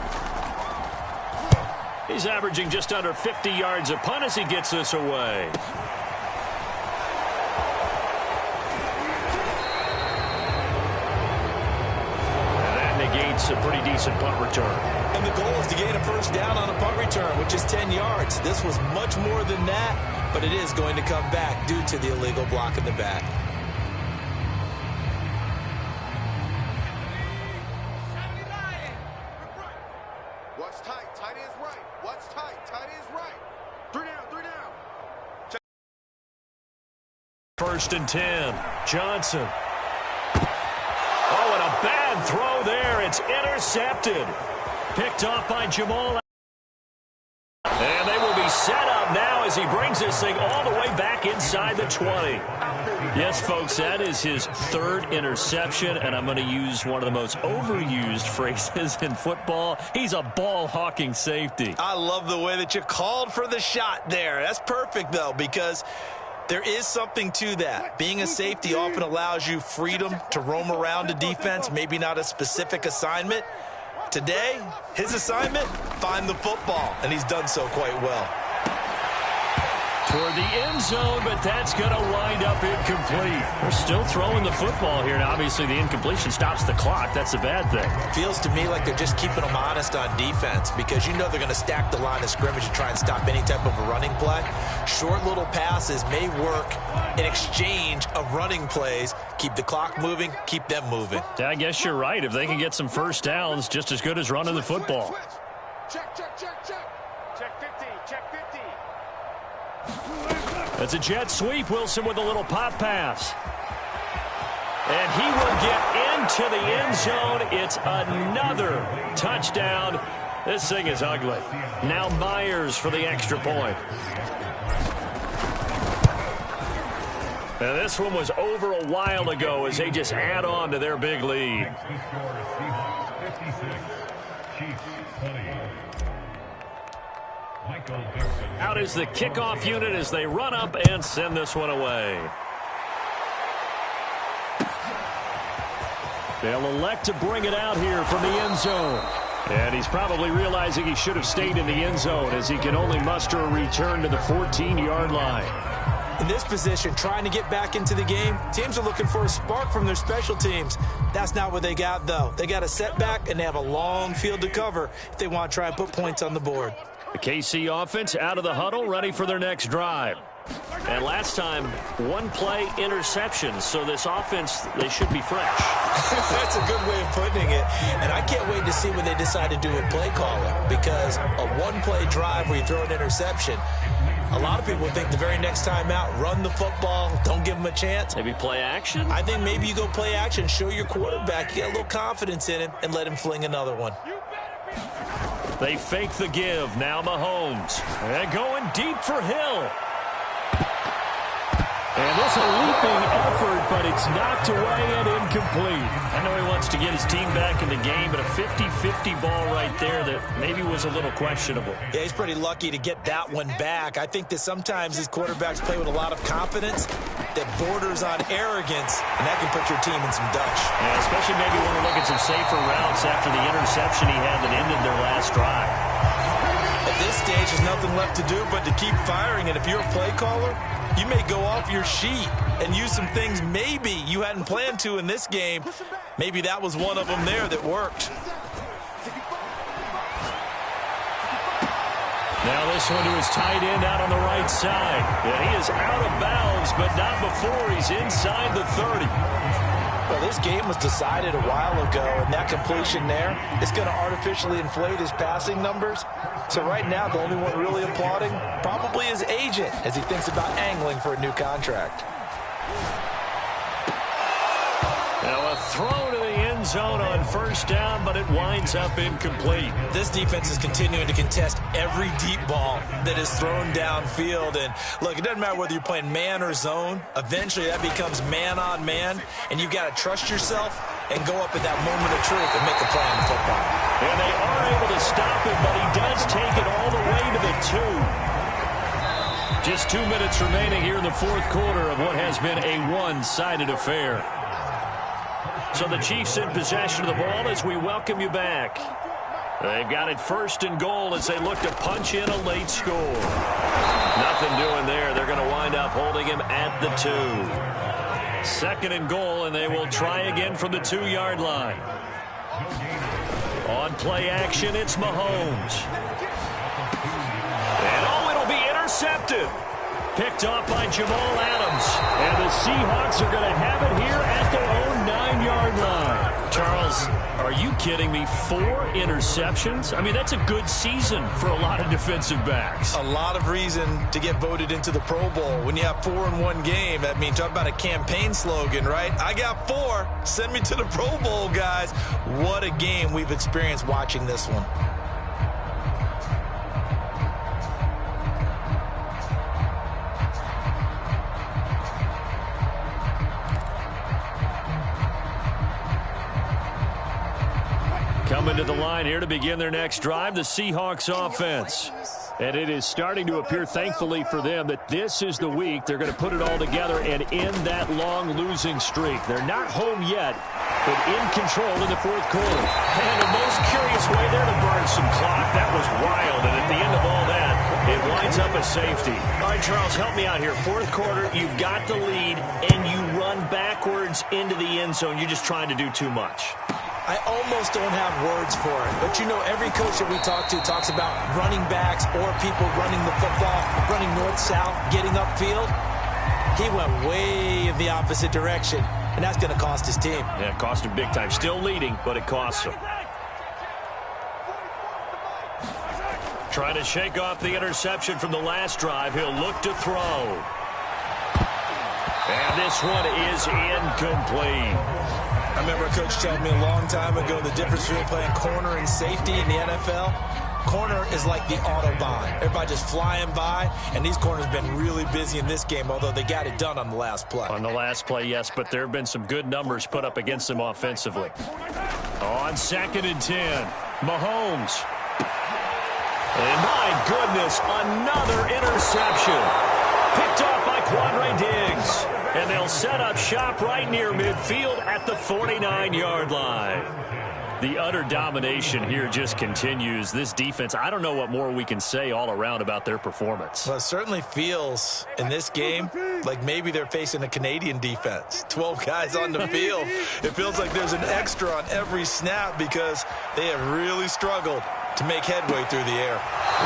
He's averaging just under 50 yards a punt as he gets this away. And that negates a pretty decent punt return. And the goal is to gain a first down on a punt return, which is 10 yards. This was much more than that, but it is going to come back due to the illegal block in the back. What's tight? Tight is right. What's tight? Tight is right. 3 down, 3 down. First and 10. Johnson. Oh, and a bad throw there. It's intercepted. Picked off by Jamal. And they will be set up now as he brings this thing all the way back inside the 20. Yes, folks, that is his third interception, and I'm going to use one of the most overused phrases in football. He's a ball-hawking safety. I love the way that you called for the shot there. That's perfect, though, because there is something to that. Being a safety often allows you freedom to roam around a defense, maybe not a specific assignment. Today, his assignment, find the football, and he's done so quite well. Toward the end zone, but that's going to wind up incomplete. They're still throwing the football here. Now, obviously, the incompletion stops the clock. That's a bad thing. Feels to me like they're just keeping them honest on defense because you know they're going to stack the line of scrimmage and try and stop any type of a running play. Short little passes may work in exchange of running plays. Keep the clock moving, keep them moving. Yeah, I guess you're right. If they can get some first downs, just as good as running the football. Check, check, check, check. Check 50, check 50. That's a jet sweep. Wilson with a little pop pass. And he will get into the end zone. It's another touchdown. This thing is ugly. Now Myers for the extra point. And this one was over a while ago as they just add on to their big lead. Out is the kickoff unit as they run up and send this one away. They'll elect to bring it out here from the end zone. And he's probably realizing he should have stayed in the end zone as he can only muster a return to the 14-yard line. In this position, trying to get back into the game, teams are looking for a spark from their special teams. That's not what they got, though. They got a setback, and they have a long field to cover if they want to try and put points on the board. The KC offense out of the huddle, ready for their next drive. And last time, one-play interception, so this offense, they should be fresh. That's a good way of putting it. And I can't wait to see what they decide to do with play calling, because a one-play drive where you throw an interception, a lot of people think the very next time out, run the football, don't give them a chance. Maybe play action? I think maybe you go play action, show your quarterback, you get a little confidence in him, and let him fling another one. They fake the give. Now Mahomes. And going deep for Hill. And this a leaping effort, but it's knocked away and incomplete. I know he wants to get his team back in the game, but a 50-50 ball right there that maybe was a little questionable. Yeah, he's pretty lucky to get that one back. I think that sometimes these quarterbacks play with a lot of confidence that borders on arrogance, and that can put your team in some Dutch. Yeah, especially maybe want to look at some safer routes after the interception he had that ended their last drive. At this stage, there's nothing left to do but to keep firing, and if you're a play caller, you may go off your sheet and use some things maybe you hadn't planned to in this game. Maybe that was one of them there that worked. Now this one to his tight end out on the right side. Yeah, he is out of bounds, but not before he's inside the 30. Well, this game was decided a while ago, and that completion there is going to artificially inflate his passing numbers. So right now, the only one really applauding probably his agent as he thinks about angling for a new contract. Now a throw to the end zone on first down, but it winds up incomplete. This defense is continuing to contest every deep ball that is thrown downfield. And look, it doesn't matter whether you're playing man or zone. Eventually, that becomes man on man, and you've got to trust yourself and go up at that moment of truth and make a play on the football. And they are able to stop him, but he does take it all the way to the 2. Just 2 minutes remaining here in the fourth quarter of what has been a one-sided affair. So the Chiefs in possession of the ball as we welcome you back. They've got it first and goal as they look to punch in a late score. Nothing doing there. They're going to wind up holding him at the 2. Second and goal, and they will try again from the 2-yard line. On play action, it's Mahomes. And oh, it'll be intercepted. Picked off by Jamal Adams. And the Seahawks are going to have it here at their own 9-yard line. Charles, are you kidding me? 4 interceptions? I mean, that's a good season for a lot of defensive backs. A lot of reason to get voted into the Pro Bowl. When you have 4 in one game, I mean, talk about a campaign slogan, right? I got 4. Send me to the Pro Bowl, guys. What a game we've experienced watching this one. Coming to the line here to begin their next drive, the Seahawks offense. And it is starting to appear, thankfully for them, that this is the week they're going to put it all together and end that long losing streak. They're not home yet, but in control in the fourth quarter. And the most curious way there to burn some clock. That was wild. And at the end of all that, it winds up a safety. All right, Charles, help me out here. Fourth quarter, you've got the lead, and you run backwards into the end zone. You're just trying to do too much. I almost don't have words for it. But, you know, every coach that we talk to talks about running backs or people running the football, running north-south, getting upfield. He went way in the opposite direction, and that's going to cost his team. Yeah, it cost him big time. Still leading, but it costs him. Trying to shake off the interception from the last drive. He'll look to throw. And this one is incomplete. I remember a coach telling me a long time ago the difference between playing corner and safety in the NFL. Corner is like the Autobahn. Everybody just flying by, and these corners have been really busy in this game, although they got it done on the last play. On the last play, yes, but there have been some good numbers put up against them offensively. On 2nd and 10, Mahomes. And my goodness, another interception. Picked off by Quandre Diggs. And they'll set up shop right near midfield at the 49-yard line. The utter domination here just continues. This defense, I don't know what more we can say all around about their performance. Well, it certainly feels in this game like maybe they're facing a Canadian defense. 12 guys on the field. It feels like there's an extra on every snap because they have really struggled to make headway through the air.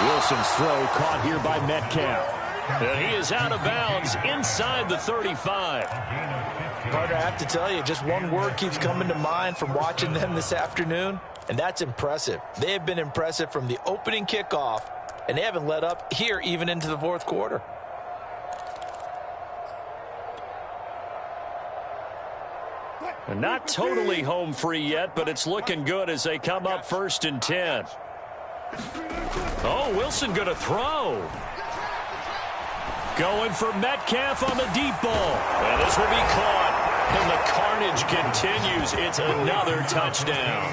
Wilson's throw caught here by Metcalf. And he is out of bounds inside the 35. Partner, I have to tell you, just one word keeps coming to mind from watching them this afternoon, and that's impressive. They have been impressive from the opening kickoff, and they haven't let up here even into the fourth quarter. And not totally home free yet, but it's looking good as they come up 1st and 10. Oh, Wilson going to throw. Going for Metcalf on the deep ball. And this will be caught. And the carnage continues. It's another touchdown.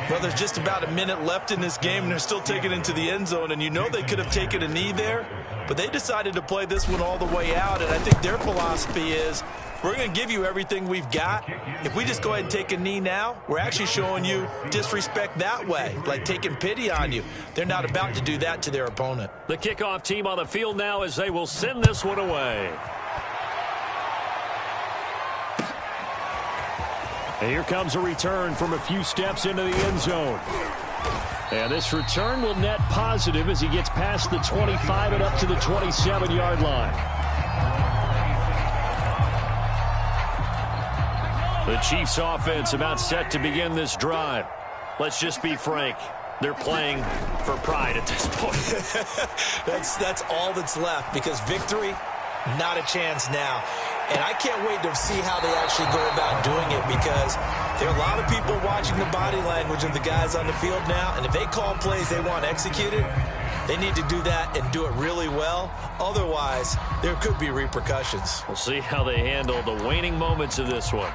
Well, there's just about a minute left in this game, and they're still taking it into the end zone. And you know they could have taken a knee there, but they decided to play this one all the way out. And I think their philosophy is, we're going to give you everything we've got. If we just go ahead and take a knee now, we're actually showing you disrespect that way, like taking pity on you. They're not about to do that to their opponent. The kickoff team on the field now as they will send this one away. And here comes a return from a few steps into the end zone. And this return will net positive as he gets past the 25 and up to the 27-yard line. The Chiefs offense about set to begin this drive. Let's just be frank. They're playing for pride at this point. That's all that's left, because victory, not a chance now. And I can't wait to see how they actually go about doing it, because there are a lot of people watching the body language of the guys on the field now, and if they call plays they want executed, they need to do that and do it really well. Otherwise, there could be repercussions. We'll see how they handle the waning moments of this one.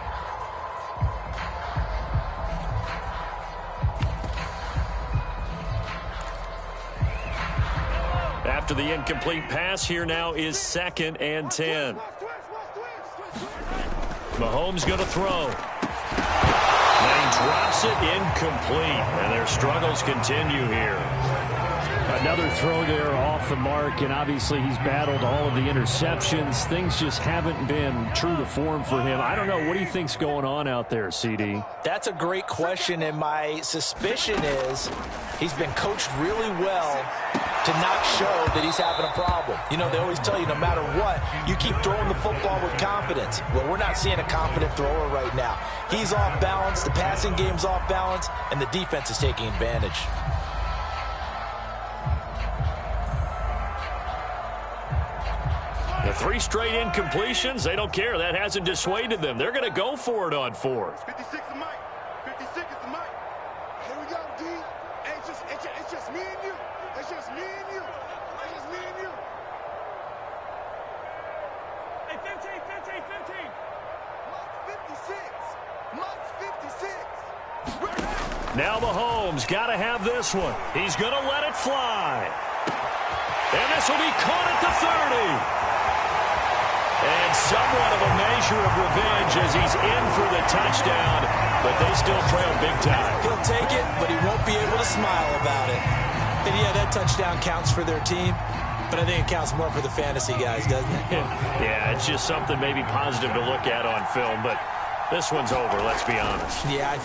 After the incomplete pass, here now is 2nd and 10. Mahomes going to throw. And he drops it incomplete. And their struggles continue here. Another throw there off the mark, and obviously he's battled all of the interceptions. Things just haven't been true to form for him. I don't know. What do you think's going on out there, CD? That's a great question, and my suspicion is he's been coached really well to not show that he's having a problem. You know, they always tell you no matter what, you keep throwing the football with confidence. Well, we're not seeing a confident thrower right now. He's off balance, the passing game's off balance, and the defense is taking advantage. The 3 straight incompletions, they don't care. That hasn't dissuaded them. They're going to go for it on 4th. 56 is Mike. 56 is Mike. Here we go, D. It's just me and you. It's just me and you. It's just me and you. Hey, 15. Mike's 56. Mike's 56. Now Mahomes got to have this one. He's going to let it fly. And this will be caught at the 30. And somewhat of a measure of revenge as he's in for the touchdown, but they still trail big time. He'll take it, but he won't be able to smile about it. And yeah, that touchdown counts for their team, but I think it counts more for the fantasy guys, doesn't it? Yeah, it's just something maybe positive to look at on film, but this one's over, let's be honest. Yeah,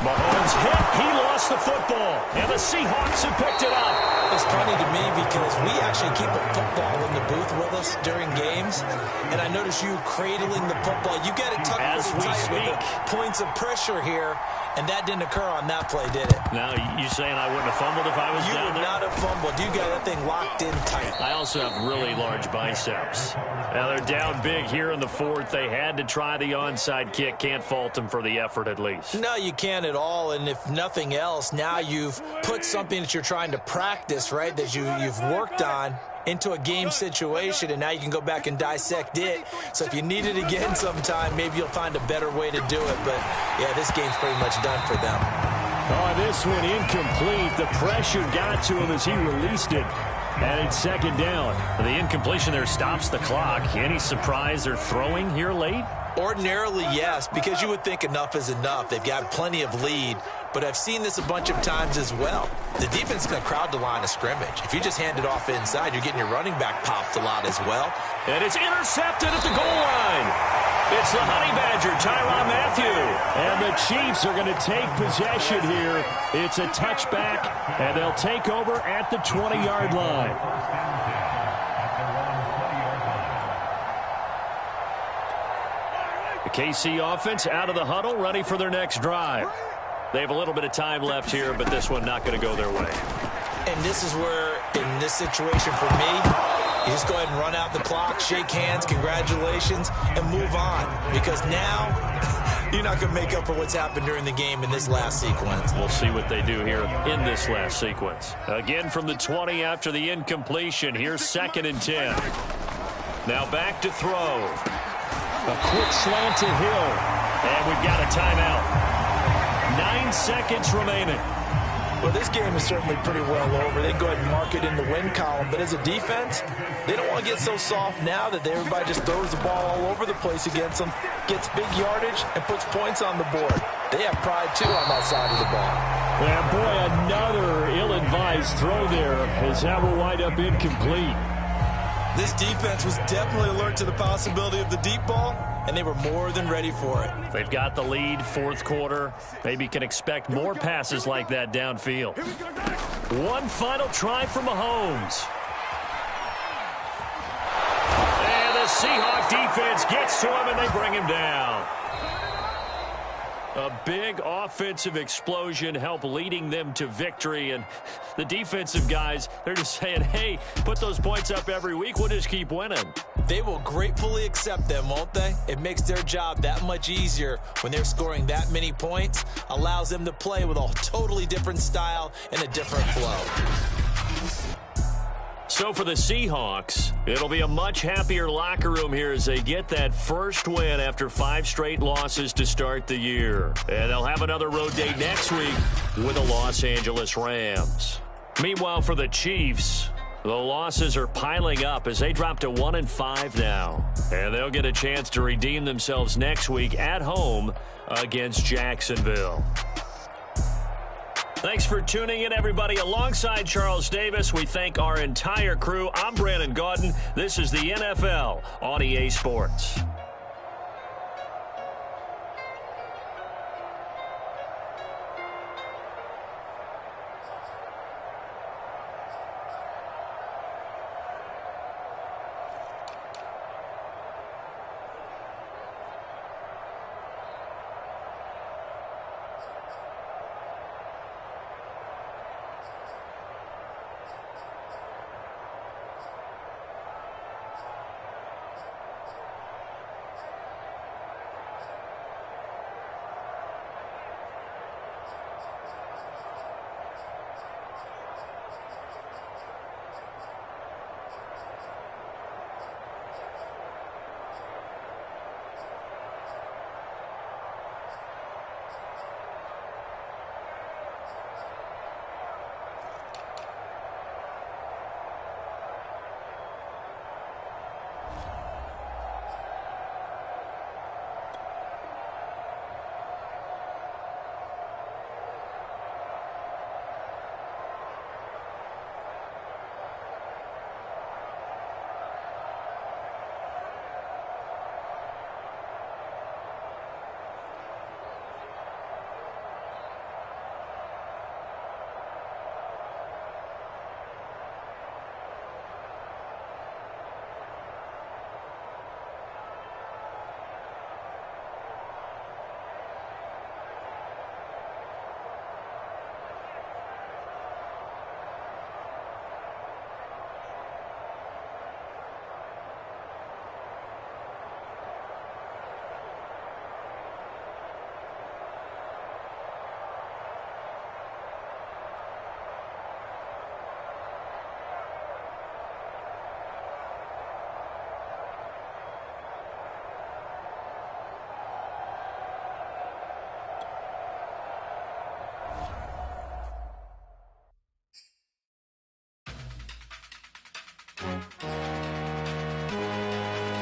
Mahomes hit, he lost the football, and the Seahawks have picked it up. It's funny to me because we actually keep a football in the booth with us during games, and I notice you cradling the football. You get it tucked pretty tight with the points of pressure here, and that didn't occur on that play, did it? Now, you saying I wouldn't have fumbled if I was down there? You would not have fumbled. You got that thing locked in tight. I also have really large biceps. Now, they're down big here in the fourth. They had to try the onside kick. Can't fault them for the effort, at least. No, you can't at all, and if nothing else, now you've put something that you're trying to practice, right, that you've worked on into a game situation, and now you can go back and dissect it. So if you need it again sometime, maybe you'll find a better way to do it. But, yeah, this game's pretty much done for them. Oh, this one incomplete. The pressure got to him as he released it. And it's second down. The incompletion there stops the clock. Any surprise they're throwing here late? Ordinarily, yes, because you would think enough is enough. They've got plenty of lead, but I've seen this a bunch of times as well. The defense is going to crowd the line of scrimmage. If you just hand it off inside, you're getting your running back popped a lot as well. And it's intercepted at the goal line. It's the Honey Badger, Tyrann Mathieu. And the Chiefs are going to take possession here. It's a touchback, and they'll take over at the 20-yard line. The KC offense out of the huddle, ready for their next drive. They have a little bit of time left here, but this one not going to go their way. And this is where, in this situation for me, you just go ahead and run out the clock, shake hands, congratulations, and move on. Because now, you're not going to make up for what's happened during the game in this last sequence. We'll see what they do here in this last sequence. Again from the 20 after the incompletion. Here's 2nd and 10. Now back to throw. A quick slant to Hill. And we've got a timeout. 9 seconds remaining. Well, this game is certainly pretty well over. They go ahead and mark it in the win column. But as a defense, they don't want to get so soft now that everybody just throws the ball all over the place against them, gets big yardage, and puts points on the board. They have pride, too, on that side of the ball. And, boy, another ill-advised throw there as that will wind up incomplete. This defense was definitely alert to the possibility of the deep ball, and they were more than ready for it. They've got the lead, fourth quarter. Maybe can expect more passes like that downfield. One final try for Mahomes. And the Seahawk defense gets to him, and they bring him down. A big offensive explosion helped leading them to victory. And the defensive guys, they're just saying, hey, put those points up every week. We'll just keep winning. They will gratefully accept them, won't they? It makes their job that much easier when they're scoring that many points. Allows them to play with a totally different style and a different flow. So for the Seahawks, it'll be a much happier locker room here as they get that first win after 5 straight losses to start the year. And they'll have another road day next week with the Los Angeles Rams. Meanwhile, for the Chiefs, the losses are piling up as they drop to 1-5 now. And they'll get a chance to redeem themselves next week at home against Jacksonville. Thanks for tuning in, everybody. Alongside Charles Davis, we thank our entire crew. I'm Brandon Gaudin. This is the NFL on EA Sports.